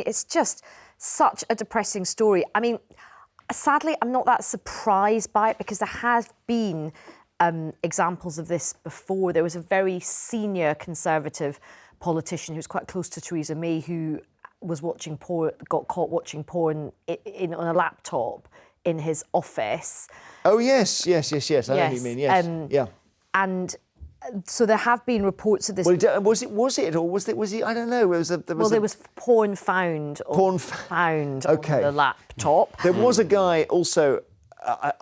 It's just such a depressing story. I mean, sadly, I'm not that surprised by it because there have been examples of this before. There was a very senior Conservative politician who's quite close to Theresa May who was watching porn, got caught watching porn on a laptop in his office. Oh, yes. I know what you mean, yes. And so there have been reports of this. Well, was it? I don't know. There was porn found on the laptop. There was a guy also. I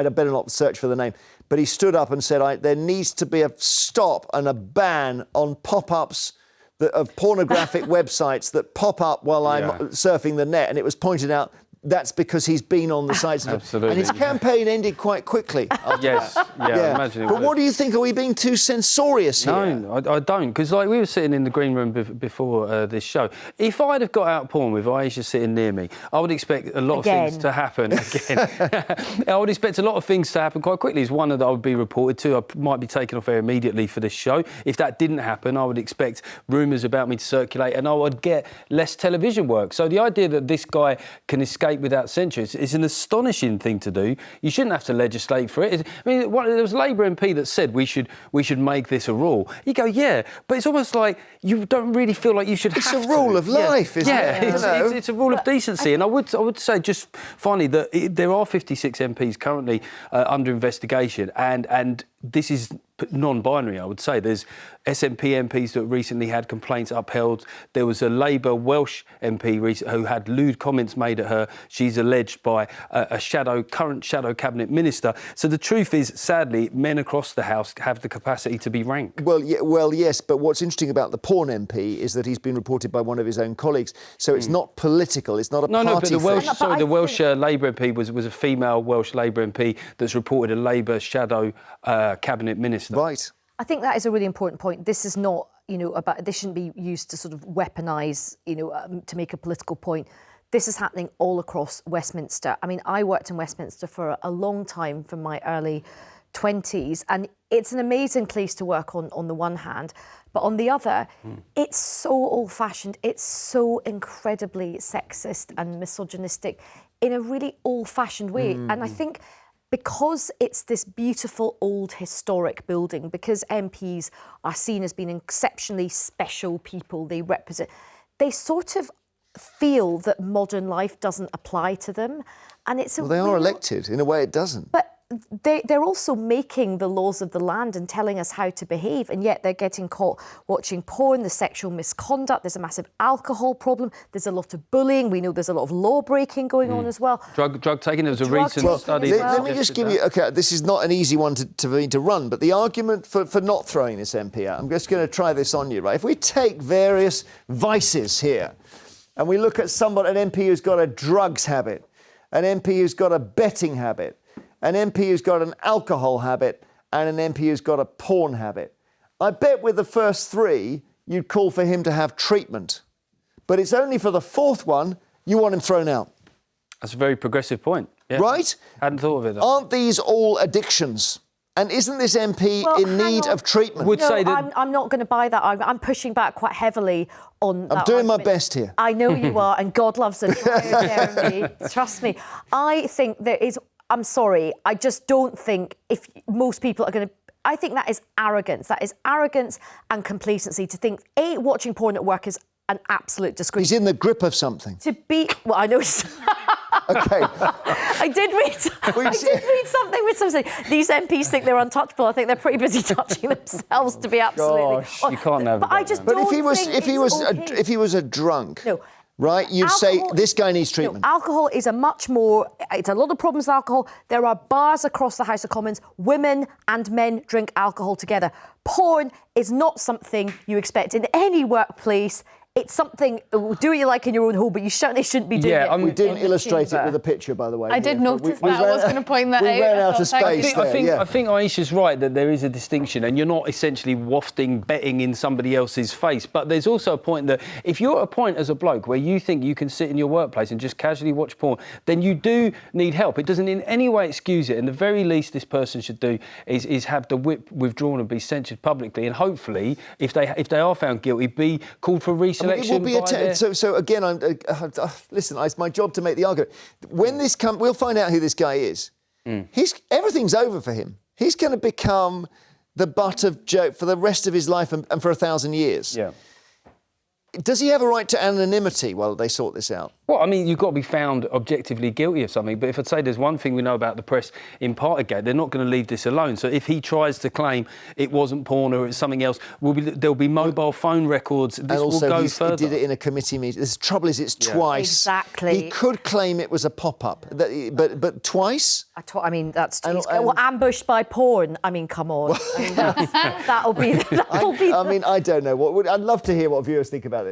better not search for the name, but he stood up and said, "There needs to be a stop and a ban on pop-ups of pornographic websites that pop up while I'm surfing the net." And it was pointed out that's because he's been on the sites. Absolutely. And his campaign ended quite quickly. Yes, imagine it. But what do you think? Are we being too censorious here? No, I don't, because like we were sitting in the green room before this show. If I'd have got out porn with Aisha sitting near me, I would expect a lot of things to happen again. I would expect a lot of things to happen quite quickly. It's one that I would be reported to. I might be taken off air immediately for this show. If that didn't happen, I would expect rumours about me to circulate, and I would get less television work. So the idea that this guy can escape without censure is an astonishing thing to do. You shouldn't have to legislate for it. I mean, there was a Labour MP that said we should make this a rule. You go, yeah, but it's almost like you don't really feel like you should have to. It's a rule of life, isn't it? It's a rule of decency. And I would say just finally that there are 56 MPs currently under investigation, and this is non-binary, I would say. There's SNP MPs that recently had complaints upheld. There was a Labour Welsh MP who had lewd comments made at her. She's alleged by a current shadow cabinet minister. So the truth is, sadly, men across the House have the capacity to be rank. Well, yes, but what's interesting about the porn MP is that he's been reported by one of his own colleagues. So it's not political. It's not a party No, but the Welsh, thing. Labour MP was a female Welsh Labour MP that's reported a Labour shadow cabinet minister. Right. I think that is a really important point. This is not, this shouldn't be used to sort of weaponise, to make a political point. This is happening all across Westminster. I mean, I worked in Westminster for a long time, from my early 20s, and it's an amazing place to work on the one hand, but on the other, it's so old-fashioned, it's so incredibly sexist and misogynistic in a really old-fashioned way. And I think because it's this beautiful old historic building, because MPs are seen as being exceptionally special people, they sort of feel that modern life doesn't apply to them. And it's they are elected. In a way, it doesn't. But they're also making the laws of the land and telling us how to behave, and yet they're getting caught watching porn, the sexual misconduct, there's a massive alcohol problem, there's a lot of bullying, we know there's a lot of law breaking going on as well. Drug taking, there was a recent study. Let me just give you, this is not an easy one to run, but the argument for not throwing this MP out, I'm just going to try this on you, right? If we take various vices here, and we look at an MP who's got a drugs habit, an MP who's got a betting habit, an MP who's got an alcohol habit, and an MP who's got a porn habit. I bet with the first three, you'd call for him to have treatment. But it's only for the fourth one you want him thrown out. That's a very progressive point. Yeah. Right? Hadn't thought of it. Aren't these all addictions? And isn't this MP in need of treatment? I'm not going to buy that argument. I'm pushing back quite heavily on that. I'm doing my best here. I know you are, and God loves a trier, Jeremy. Trust me. I think there is... I'm sorry, I just don't think if most people are going to... I think that is arrogance. That is arrogance and complacency to think, A, watching porn at work is an absolute disgrace. He's in the grip of something. To be... Well, I know... OK. I did read something with something. These MPs think they're untouchable. I think they're pretty busy touching themselves, to be absolutely... Gosh, you can't have But I just don't think if he was a drunk... No. Right, you'd say this guy needs treatment. No, alcohol is it's a lot of problems with alcohol. There are bars across the House of Commons. Women and men drink alcohol together. Porn is not something you expect in any workplace. It's something, do what you like in your own home, but you certainly shouldn't be doing it. We didn't illustrate it with a picture, by the way. I did notice that. I was going to point that out. We ran out of space there. I think Aisha's right that there is a distinction, and you're not essentially wafting betting in somebody else's face. But there's also a point that if you're at a point as a bloke where you think you can sit in your workplace and just casually watch porn, then you do need help. It doesn't in any way excuse it. And the very least this person should do is have the whip withdrawn and be censured publicly. And hopefully, if they are found guilty, be called for recency. collection. So again, listen. It's my job to make the argument. When this comes, we'll find out who this guy is. Everything's over for him. He's going to become the butt of joke for the rest of his life and for 1,000 years. Yeah. Does he have a right to anonymity while they sort this out? Well, I mean, you've got to be found objectively guilty of something. But if I'd say there's one thing we know about the press in Partygate, they're not going to leave this alone. So if he tries to claim it wasn't porn or it's something else, there'll be mobile phone records. This will go further. He did it in a committee meeting. The trouble is, it's twice. Exactly. He could claim it was a pop-up, but twice? I mean, that's well, ambushed by porn. I mean, come on. I mean, that'll be. I mean, I don't know. I'd love to hear what viewers think about this.